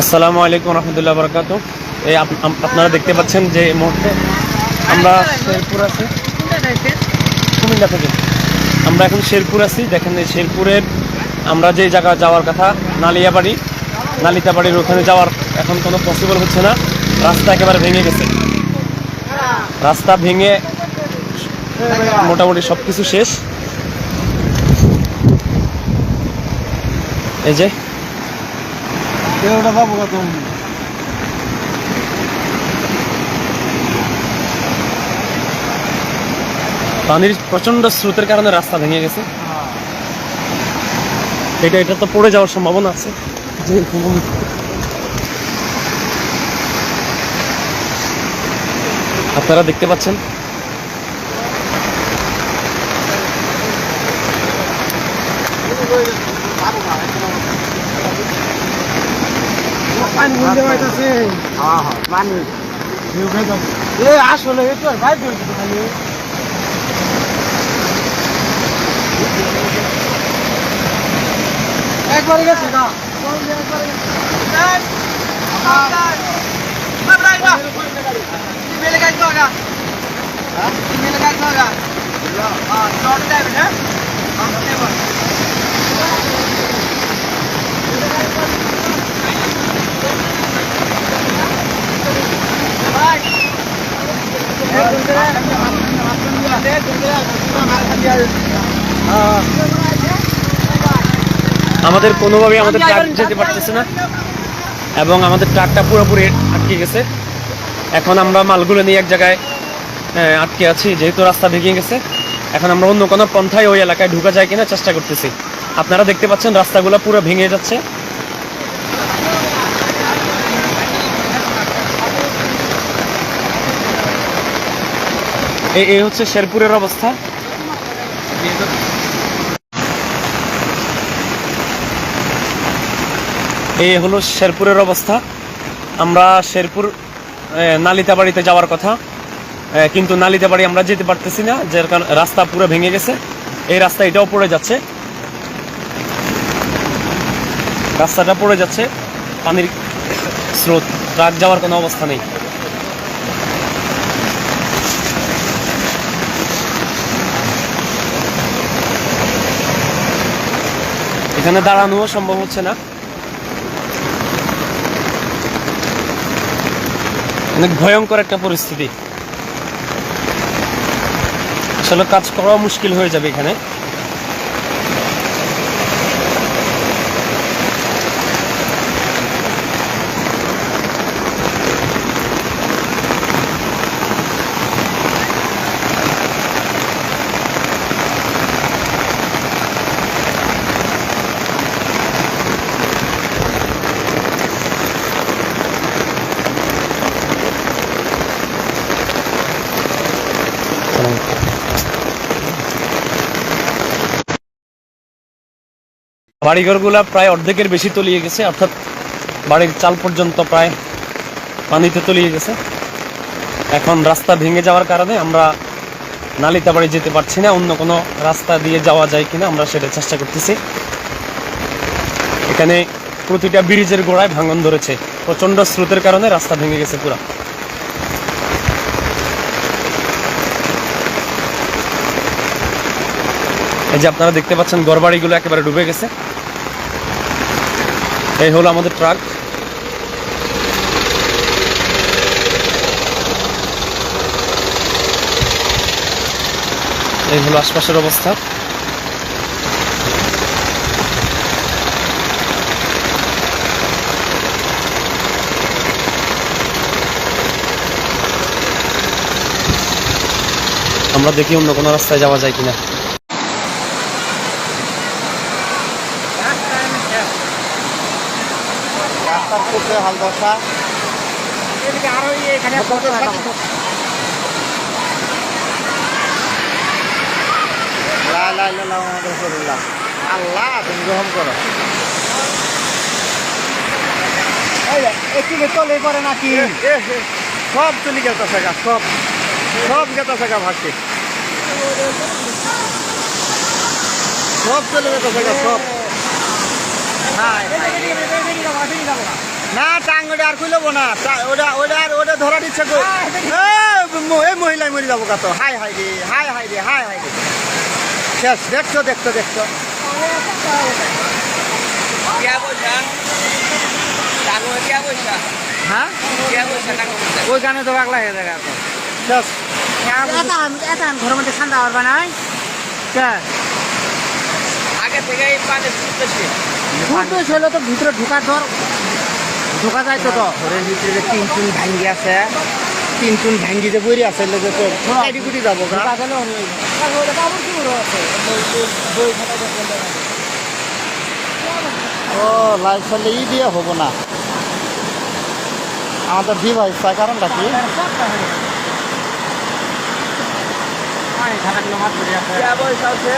আসসালামু আলাইকুম রহমতুল্লাহ বরকাত। এই আপনারা দেখতে পাচ্ছেন যে এই মুহূর্তে আমরা শেরপুর আছি, কুমিল্লা থেকে আমরা এখন শেরপুর আছি। দেখেন এই শেরপুরের আমরা যে জায়গা যাওয়ার কথা নালিতাবাড়ির ওখানে যাওয়ার এখন কোনো পসিবল হচ্ছে না। রাস্তা একেবারে ভেঙে গেছে, রাস্তা ভেঙে মোটামুটি সব কিছু শেষ। এই যে পানির প্রচন্ড স্রোতের কারণে রাস্তা ভেঙে গেছে। এটা তো পড়ে যাওয়ার সম্ভাবনা আছে। আপনারা দেখতে পাচ্ছেন আসলে একবারে গেছে না আমাদের কোনোভাবেই আমাদের ট্রাক যেতে পারতেছে না এবং আমাদের ট্রাকটা পুরোপুরি আটকে গেছে। এখন আমরা মালগুলো নিয়ে এক জায়গায় আটকে আছি, যেহেতু রাস্তা ভেঙে গেছে। এখন আমরা অন্য কোনো পন্থায় ওই এলাকায় ঢুকা যায় কিনা চেষ্টা করতেছি। আপনারা দেখতে পাচ্ছেন রাস্তাগুলো পুরো ভেঙে যাচ্ছে। এই হচ্ছে শেরপুরের অবস্থা। এই হলো শেরপুরের অবস্থা। আমরা শেরপুর নালিতাবাড়িতে যাওয়ার কথা, কিন্তু নালিতাবাড়ি আমরা যেতে পারতেছি না, যার কারণে রাস্তা পুরো ভেঙে গেছে। এই রাস্তা এটাও পড়ে যাচ্ছে, রাস্তাটা পড়ে যাচ্ছে, পানির স্রোত, ট্রাক যাওয়ার কোনো অবস্থা নেই। এখানে দাঁড়ানোও সম্ভব হচ্ছে না, অনেক ভয়ঙ্কর একটা পরিস্থিতি। আসলে কাজ করা মুশকিল হয়ে যাবে এখানে। বাড়িঘরগুলা প্রায় অর্ধেকের বেশি তলিয়ে গেছে, অর্থাৎ বাড়ির চাল পর্যন্ত প্রায় পানিতে তলিয়ে গেছে। এখন রাস্তা ভেঙে যাওয়ার কারণে আমরা নালিতাবাড়ি যেতে পারছি না। অন্য কোনো রাস্তা দিয়ে যাওয়া যায় কিনা আমরা সেটা চেষ্টা করতেছি। এখানে প্রতিটা ব্রিজের গোড়ায় ভাঙন ধরেছে, প্রচন্ড স্রোতের কারণে রাস্তা ভেঙে গেছে পুরা। এই যে আপনারা দেখতে পাচ্ছেন ঘরবাড়িগুলো একেবারে ডুবে গেছে। এই হলো আমাদের ট্রাক। এই হলো আশপাশের অবস্থা। আমরা দেখি অন্য কোনো রাস্তায় যাওয়া যায় কিনা। হালদশা আল্লাহ তুমি গ্রহণ করো। একটু চলে পরে নাকি সব চলে গেছে, সব সব গেছে ভাসছে, সব চলে গেছে সব। না টাঙ্গড়ে আর খুলব না ওটা ধরা দিচ্ছে কই এই মহিলাই মরে যাবো কত হাই হাই রে হাই হাই রে হাই হাই রে শেষ দেখছো দেখছো দেখছো হ্যাঁ ওইখানে তো পাগলা হয়ে যাবে এখন শেষ ঘরের মধ্যে ঠান্ডা পারবা নাই আগে থেকে পানি ফুটতেছে ছিল তো ভিতরে ঢোকা যায় তো ঘরের ভিতরে 3 চুন ভাঙ্গি আছে 3 চুন ভাঙ্গি যে বইরে আছে লোকে তো আইডি গুটি যাবো গা ও লাইফ চলে দিয়ে হবো না আমাদের ডিভাইস তার কারণটা কি হাত ধরে আছে